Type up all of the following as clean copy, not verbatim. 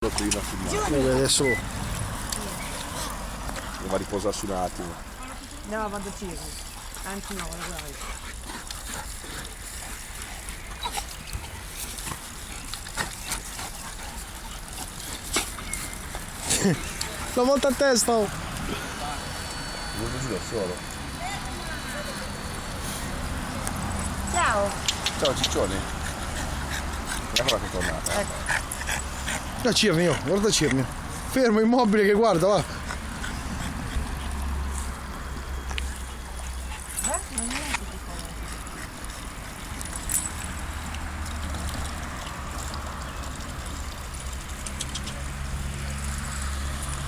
prima filmare. Adesso Va a riposarsi un attimo. No, vado a Cirri. Anzi no, guarda. la volta a testa. Oh. Vedo giù da solo. Ciao. Ciao ciccioni. Eccola che è tornata. Ecco. Da Cirnio, guarda Cirnio. Fermo, immobile che guarda, va.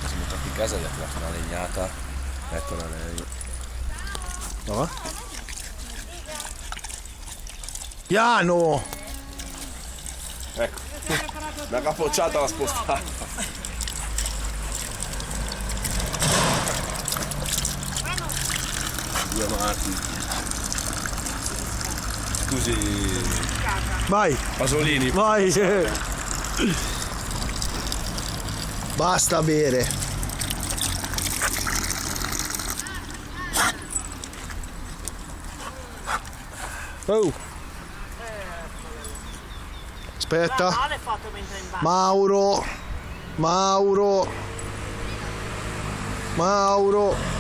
Siamo tornati in casa e gli ha tirato una legnata. Eccola lei. Va? Piano! Ecco. La capocciata l'ha spostata. Due amati. Scusi. Vai, Pasolini. vai! Basta bere. Oh! Aspetta. Mauro. Mauro. Mauro.